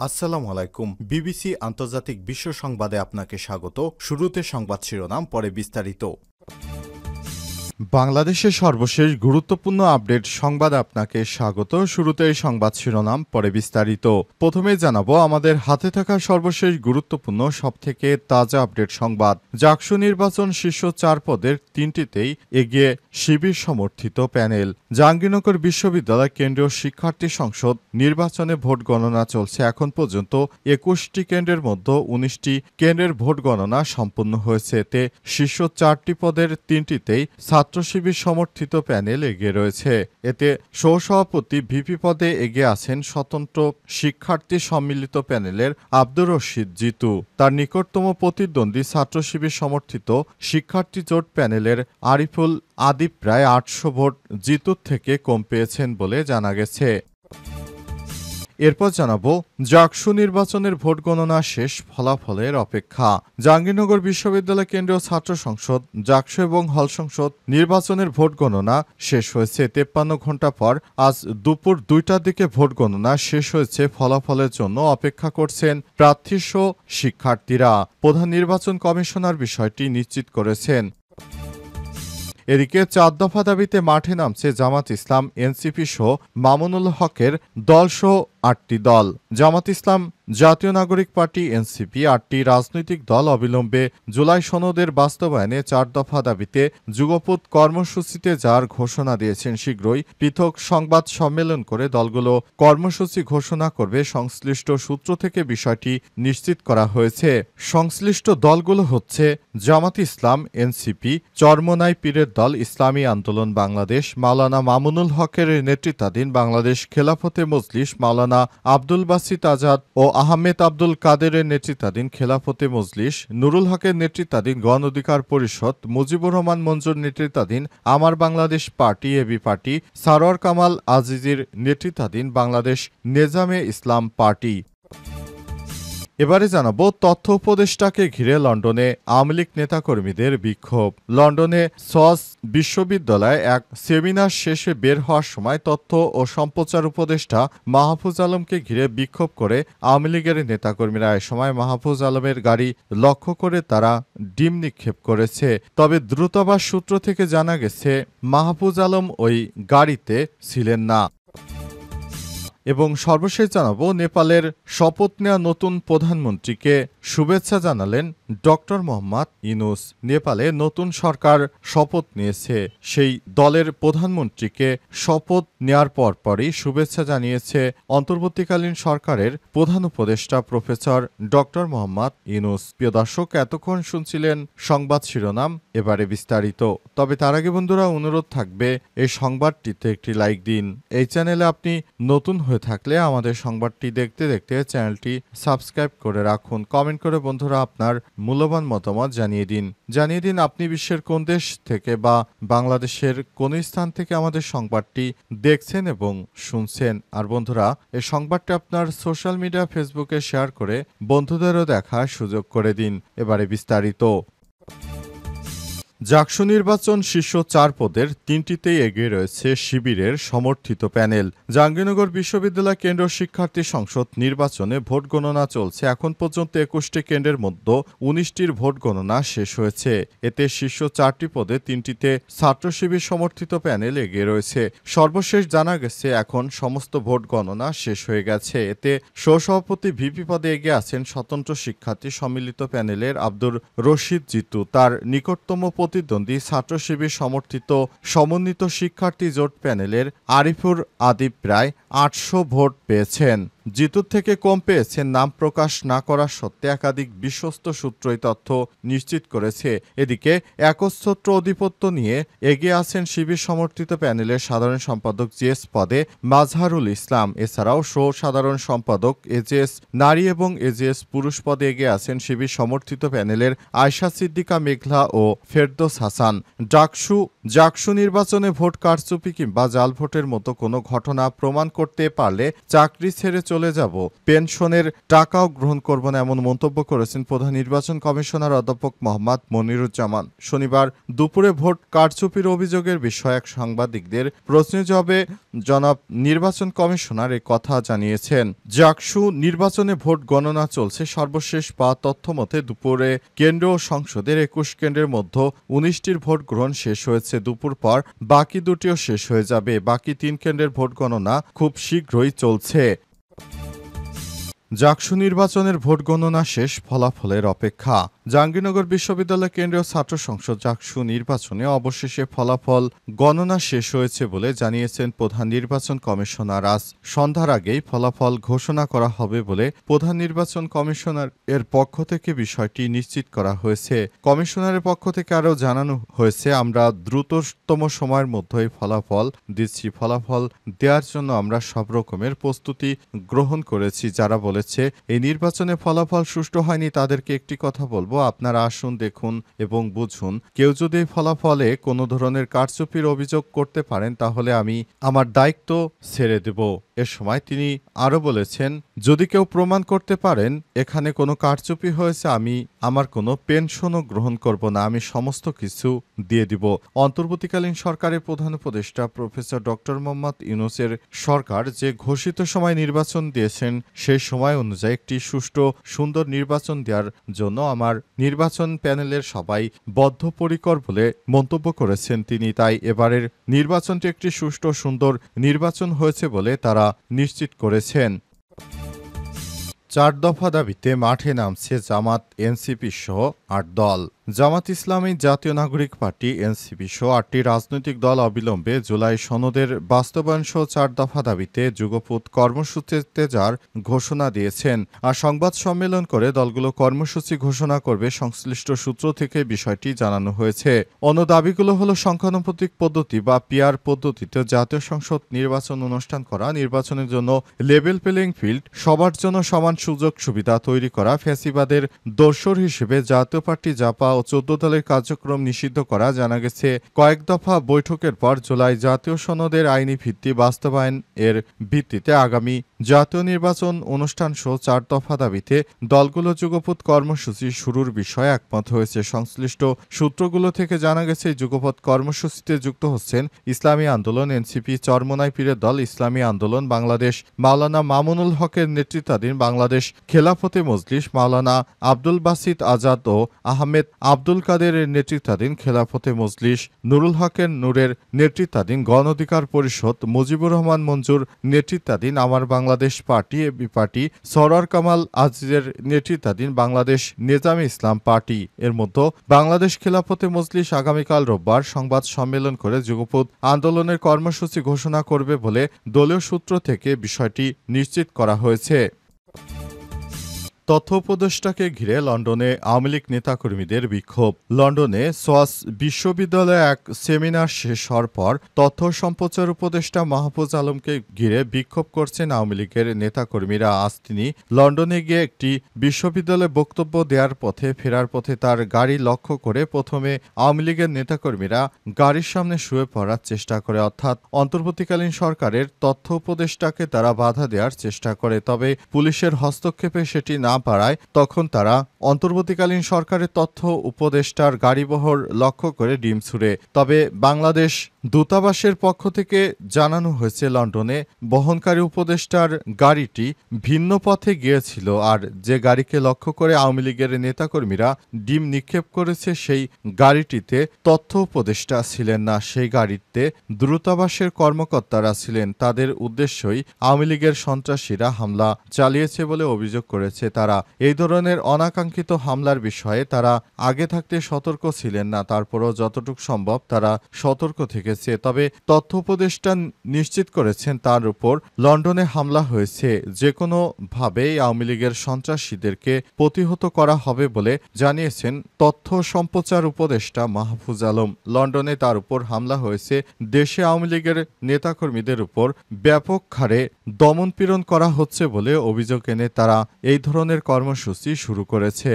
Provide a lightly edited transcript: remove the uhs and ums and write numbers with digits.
আসসালামু আলাইকুম। বিবিসি আন্তর্জাতিক বিশ্ব সংবাদে আপনাকে স্বাগত। শুরুতে সংবাদ শিরোনাম, পরে বিস্তারিত। বাংলাদেশের সর্বশেষ গুরুত্বপূর্ণ আপডেট সংবাদ আপনাকে স্বাগত। শুরুতে সংবাদ শিরোনাম, পরে বিস্তারিত। প্রথমে জানাবো আমাদের হাতে থাকা সর্বশেষ গুরুত্বপূর্ণ সবথেকে তাজা আপডেট সংবাদ। জাকসু নির্বাচন শীর্ষ 4 পদের 3টিতেই এগিয়ে শিবির সমর্থিত প্যানেল। জাহাঙ্গীরনগর বিশ্ববিদ্যালয় কেন্দ্রীয় শিক্ষার্থী সংসদ নির্বাচনে ভোট গণনা চলছে। এখন পর্যন্ত 21টি কেন্দ্রের মধ্যে 19টি কেন্দ্রের ভোট গণনা সম্পন্ন হয়েছে। এতে শীর্ষ 4টি পদের 3টিতেই ছাত্র শিবির সমর্থিত প্যানেল এগিয়ে রয়েছে। এতে সহসভাপতি ভিপি পদে এগিয়ে আছেন স্বতন্ত্র শিক্ষার্থী সম্মিলিত প্যানেলের আব্দুর রশিদ জিতু। তার নিকটতম প্রতিদ্বন্দ্বী ছাত্র শিবির সমর্থিত শিক্ষার্থী জোট প্যানেলের আরিফুল আদিব প্রায় 800 ভোট জিতুর থেকে কম পেয়েছেন বলে জানা গেছে। এরপর জানাবো জাকসু নির্বাচনের ভোট গণনা শেষ, ফলাফলের অপেক্ষা। জাহাঙ্গীরনগর বিশ্ববিদ্যালয় কেন্দ্রীয় ছাত্র সংসদ জাকসু এবং হল সংসদ নির্বাচনের ভোট গণনা শেষ হয়েছে। 53 ঘণ্টা পর আজ দুপুর 2টার দিকে ভোট গণনা শেষ হয়েছে। ফলাফলের জন্য অপেক্ষা করছেন প্রার্থীসহ শিক্ষার্থীরা। প্রধান নির্বাচন কমিশনার বিষয়টি নিশ্চিত করেছেন। এদিকে 4 দফা দাবিতে মাঠে নামছে জামাত ইসলাম, এনসিপি সহ মামুনুল হকের দলসহ 8টি দল। জামাত ইসলাম, জাতীয় নাগরিক পার্টি, এনসিপি 8টি রাজনৈতিক দল অবিলম্বে জুলাই সনদের বাস্তবায়নে 4 দফা দাবিতে যুগপৎ কর্মসূচিতে যাওয়ার ঘোষণা দিয়েছেন। শীঘ্রই পৃথক সংবাদ সম্মেলন করে দলগুলো কর্মসূচি ঘোষণা করবে। সংশ্লিষ্ট সূত্র থেকে বিষয়টি নিশ্চিত করা হয়েছে। সংশ্লিষ্ট দলগুলো হচ্ছে জামাত ইসলাম, এনসিপি, চরমোনাই পীরের দল, ইসলামী আন্দোলন বাংলাদেশ, মাওলানা মামুনুল হকের নেতৃত্বাধীন বাংলাদেশ খেলাফতে মজলিস, মাওলানা আব্দুল বাসিত আজাদ ও আহমেদ আব্দুল কাদেরের নেতৃত্বাধীন খেলাফতে মজলিস, নুরুল হকের নেতৃত্বাধীন গণ অধিকার পরিষদ, মুজিবুর রহমান মঞ্জুর নেতৃত্বাধীন Amar Bangladesh party, AB party, Sarwar Kamal আজিজির নেতৃত্বাধীন বাংলাদেশ নেজামে ইসলাম পার্টি। এবারে জানাবো তথ্য উপদেষ্টাকে ঘিরে লন্ডনে আওয়ামী লীগ নেতাকর্মীদের বিক্ষোভ। লন্ডনে সস বিশ্ববিদ্যালয়ে এক সেমিনার শেষে বের হওয়ার সময় তথ্য ও সম্প্রচার উপদেষ্টা মাহফুজ আলমকে ঘিরে বিক্ষোভ করে আওয়ামী লীগের নেতাকর্মীরা। এ সময় মাহফুজ আলমের গাড়ি লক্ষ্য করে তারা ডিম নিক্ষেপ করেছে। তবে দ্রুতাবাস সূত্র থেকে জানা গেছে মাহফুজ আলম ওই গাড়িতে ছিলেন না। এবং সর্বশেষ জানাবো নেপালের শপথ নেওয়া নতুন প্রধানমন্ত্রীকে শুভেচ্ছা জানালেন ডক্টর মোহাম্মদ ইউনূস। নেপালে নতুন সরকার শপথ নিয়েছে। সেই দলের প্রধানমন্ত্রীকে শপথ নেয়ার পরপরই শুভেচ্ছা জানিয়েছে অন্তর্বর্তীকালীন সরকারের প্রধান উপদেষ্টা প্রফেসর ডক্টর মোহাম্মদ ইউনূস। প্রিয় দর্শক, এতক্ষণ শুনছিলেন সংবাদ শিরোনাম, এবারে বিস্তারিত। তবে তার আগে বন্ধুরা অনুরোধ থাকবে এই সংবাদটিতে একটি লাইক দিন। এই চ্যানেলে আপনি নতুন হয়ে থাকলে আমাদের সংবাদটি দেখতে দেখতে চ্যানেলটি সাবস্ক্রাইব করে রাখুন। কমেন্ট করে বন্ধুরা আপনার মূল্যবান মতামত জানিয়ে দিন আপনি বিশ্বের কোন দেশ থেকে বা বাংলাদেশের কোন স্থান থেকে আমাদের সংবাদটি দেখছেন এবং শুনছেন। আর বন্ধুরা, এই সংবাদটি আপনার সোশ্যাল মিডিয়া ফেসবুকে শেয়ার করে বন্ধুদেরও দেখার সুযোগ করে দিন। এবারে বিস্তারিত। জাকসু নির্বাচন শীর্ষ 4 পদের 3টিতেই এগিয়ে রয়েছে শিবিরের সমর্থিত প্যানেল। জাহাঙ্গীরনগর বিশ্ববিদ্যালয় কেন্দ্রীয় শিক্ষার্থী সংসদ নির্বাচনে ভোট গণনা চলছে। এখন পর্যন্ত 21টি কেন্দ্রের মধ্যে 19টির ভোট গণনা শেষ হয়েছে। এতে শীর্ষ 4টি পদে 3টিতে ছাত্র শিবির সমর্থিত প্যানেল এগিয়ে রয়েছে। সর্বশেষ জানা গেছে এখন সমস্ত ভোট গণনা শেষ হয়ে গেছে। এতে সহসভাপতি ভিপি পদে এগিয়ে আছেন স্বতন্ত্র শিক্ষার্থী সম্মিলিত প্যানেলের আব্দুর রশিদ জিতু। তার নিকটতম প্রতিদ্বন্দ্বী ছাত্র শিবির সমর্থিত সমন্বিত শিক্ষার্থী জোট প্যানেলের আরিফুল আদিব প্রায় 800 ভোট পেয়েছেন। জিতুর থেকে কম পেয়েছেন নাম প্রকাশ না করা সত্ত্বে একাধিক বিশ্বস্ত সূত্র এই তথ্য নিশ্চিত করেছে। এদিকে একচ্ছত্র আধিপত্য নিয়ে এগিয়ে আছেন শিবির সমর্থিত প্যানেলের সাধারণ সম্পাদক জিএস পদে মাজহারুল ইসলাম। এছাড়াও সাধারণ সম্পাদক এজেএস নারী এবং এজেএস পুরুষ পদে এগিয়ে আছেন শিবির সমর্থিত প্যানেলের আয়শা সিদ্দিকা মেঘলা ও ফেরদৌস হাসান। জাকসু নির্বাচনে ভোট কারচুপি কিংবা জাল ভোটের মতো কোনো ঘটনা প্রমাণ করতে পারলে চাকরি ছেড়ে চলে চলে যাব, পেনশনের টাকাও গ্রহণ করব না, এমন মন্তব্য করেছেন প্রধান নির্বাচন কমিশনার অধ্যাপক মোহাম্মদ মনিরুজ্জামান। শনিবার দুপুরে ভোট কারচুপির অভিযোগের বিষয়ে এক সাংবাদিকদের প্রশ্নের জবাবে জনাব নির্বাচন কমিশনার এ কথা জানিয়েছেন। জাকসু নির্বাচনে ভোট গণনা চলছে। সর্বশেষ পাওয়া তথ্য মতে দুপুরে কেন্দ্র ও সংসদের ২১ কেন্দ্রের মধ্যে ১৯টির ভোট গ্রহণ শেষ হয়েছে। দুপুর পর বাকি দুটিও শেষ হয়ে যাবে। বাকি ৩ কেন্দ্রের ভোট গণনা খুব শীঘ্রই চলছে। জাকসু নির্বাচনের ভোট গণনা শেষ, ফলাফলের অপেক্ষা। জাহাঙ্গীরনগর বিশ্ববিদ্যালয় কেন্দ্রীয় ছাত্র সংসদ জাকসু নির্বাচনে অবশেষে ফলাফল গণনা শেষ হয়েছে বলে জানিয়েছেন প্রধান নির্বাচন কমিশনার। আজ সন্ধ্যার আগেই ফলাফল ঘোষণা করা হবে বলে প্রধান নির্বাচন কমিশনার এর পক্ষ থেকে বিষয়টি নিশ্চিত করা হয়েছে। কমিশনারের পক্ষ থেকে আরও জানানো হয়েছে, আমরা দ্রুততম সময়ের মধ্যেই ফলাফল দিচ্ছি। ফলাফল দেওয়ার জন্য আমরা সব রকমের প্রস্তুতি গ্রহণ করেছি। যারা বলেছে এই নির্বাচনে ফলাফল সুষ্ঠু হয়নি তাদেরকে একটি কথা বলবো, আপনারা আসুন, দেখুন এবং বুঝুন। কেউ যদি এই ফলাফলে কোনো ধরনের কারচুপির অভিযোগ করতে পারেন তাহলে আমি আমার দায়িত্ব ছেড়ে দেব। এ সময় তিনি আরও বলেছেন, যদি কেউ প্রমাণ করতে পারেন এখানে কোনো কারচুপি হয়েছে, আমি আমার কোনো পেনশনও গ্রহণ করব না, আমি সমস্ত কিছু দিয়ে দিব। অন্তর্বর্তীকালীন সরকারের প্রধান উপদেষ্টা প্রফেসর ডক্টর মোহাম্মদ ইউনূসের সরকার যে ঘোষিত সময় নির্বাচন দিয়েছেন সেই সময় অনুযায়ী একটি সুষ্ঠু সুন্দর নির্বাচন দেওয়ার জন্য আমার নির্বাচন প্যানেলের সবাই বদ্ধপরিকর বলে মন্তব্য করেছেন তিনি। তাই এবারের নির্বাচনটি একটি সুষ্ঠু সুন্দর নির্বাচন হয়েছে বলে তারা নিশ্চিত করেছেন। ৪ দফা দাবিতে মাঠে নামছে জামাত, এনসিপি সহ ৮ দল। জামাত ইসলামী, জাতীয় নাগরিক পার্টি, এনসিপি সহ ৮টি রাজনৈতিক দল অবিলম্বে জুলাই সনদের বাস্তবায়ন সহ ৪ দফা দাবিতে যুগপৎ কর্মসূচিতে যাওয়ার ঘোষণা দিয়েছেন। আর সংবাদ সম্মেলন করে দলগুলো কর্মসূচি ঘোষণা করবে সংশ্লিষ্ট সূত্র থেকে বিষয়টি জানানো হয়েছে। অন্য দাবিগুলো হলো সংখ্যানুপাতিক পদ্ধতি বা পিআর পদ্ধতিতে জাতীয় সংসদ নির্বাচন অনুষ্ঠান করা, নির্বাচনের জন্য লেভেল প্লেইং ফিল্ড, সবার জন্য সমান সুযোগ সুবিধা তৈরি করা, ফ্যাসিবাদের দোসর হিসেবে জাতীয় পার্টি জাপা ও ১৪ দলের কার্যক্রম নিষিদ্ধ করা। জানা গেছে কয়েক দফা বৈঠকের পর জুলাই জাতীয় সনদের আইনি ভিত্তি বাস্তবায়ন এর ভিত্তিতে আগামী জাতীয় নির্বাচন অনুষ্ঠান সহ ৪ দফা দাবিতে দলগুলো যুগপৎ কর্মসূচি শুরুর বিষয়ে একমত হয়েছে। সংশ্লিষ্ট সূত্রগুলো থেকে জানা গেছে যুগপৎ কর্মসূচিতে যুক্ত হচ্ছেন ইসলামী আন্দোলন, এনসিপি, চরমোনাই পীরের দল, ইসলামী আন্দোলন বাংলাদেশ, মাওলানা মামুনুল হকের নেতৃত্বাধীন বাংলাদেশ খেলাফতে মজলিস, মাওলানা আব্দুল বাসিত আজাদ ও আহমেদ আব্দুল কাদেরের নেতৃত্বাধীন খেলাফতে মজলিস, নুরুল হকের নূরের নেতৃত্বাধীন গণ অধিকার পরিষদ, মুজিবুর রহমান মঞ্জুর নেতৃত্বাধীন Amar Bangladesh party, AB party, Sarwar Kamal আজিজের নেতৃত্বাধীন বাংলাদেশ নেজামে ইসলাম পার্টি। এর মধ্যে বাংলাদেশ খেলাফতে মজলিস আগামীকাল রোববার সংবাদ সম্মেলন করে যুগপৎ আন্দোলনের কর্মসূচি ঘোষণা করবে বলে দলীয় সূত্র থেকে বিষয়টি নিশ্চিত করা হয়েছে। তথ্য উপদেষ্টাকে ঘিরে লন্ডনে আওয়ামী লীগ নেতাকর্মীদের বিক্ষোভ। লন্ডনে সোয়াস বিশ্ববিদ্যালয়ে এক সেমিনার শেষ হওয়ার পর তথ্য সম্প্রচার উপদেষ্টা মাহফুজ আলমকে ঘিরে বিক্ষোভ করছেন আওয়ামী লীগের নেতাকর্মীরা। আজ তিনি লন্ডনে গিয়ে একটি বিশ্ববিদ্যালয়ে বক্তব্য দেওয়ার পথে ফেরার পথে তার গাড়ি লক্ষ্য করে প্রথমে আওয়ামী লীগের নেতাকর্মীরা গাড়ির সামনে শুয়ে পড়ার চেষ্টা করে, অর্থাৎ অন্তর্বর্তীকালীন সরকারের তথ্য উপদেষ্টাকে তারা বাধা দেওয়ার চেষ্টা করে। তবে পুলিশের হস্তক্ষেপে সেটি না পারায় তখন তারা অন্তর্বর্তীকালীন সরকারের তথ্য উপদেষ্টার গাড়িবহর লক্ষ্য করে ডিম ছুড়ে। তবে বাংলাদেশ দূতাবাসের পক্ষ থেকে জানানো হয়েছে লন্ডনে বহনকারী উপদেষ্টার গাড়িটি ভিন্ন পথে গিয়েছিল, আর যে গাড়িকে লক্ষ্য করে আওয়ামী লীগের নেতাকর্মীরা ডিম নিক্ষেপ করেছে সেই গাড়িটিতে তথ্য উপদেষ্টা ছিলেন না, সেই গাড়িতে দূতাবাসের কর্মকর্তারা ছিলেন। তাদের উদ্দেশ্যই আওয়ামী লীগের সন্ত্রাসীরা হামলা চালিয়েছে বলে অভিযোগ করেছে তারা। এই ধরনের অনাকাঙ্ক্ষিত হামলার বিষয়ে তারা আগে থাকতে সতর্ক ছিলেন না, তারপরও যতটুকু সম্ভব তারা সতর্ক থেকেছে। তবে তথ্য উপদেষ্টা নিশ্চিত করেছেন তার উপর লন্ডনে হামলা হয়েছে, যে কোনো ভাবেই আওয়ামী লীগের সন্ত্রাসীদেরকে প্রতিহত করা হবে বলে জানিয়েছেন তথ্য সম্প্রচার উপদেষ্টা মাহফুজ আলম। লন্ডনে তার উপর হামলা হয়েছে, দেশে আওয়ামী লীগের নেতাকর্মীদের উপর ব্যাপক হারে দমনপীড়ন করা হচ্ছে বলে অভিযোগ এনে তারা এই ধরনের কর্মসূচি শুরু করেছে।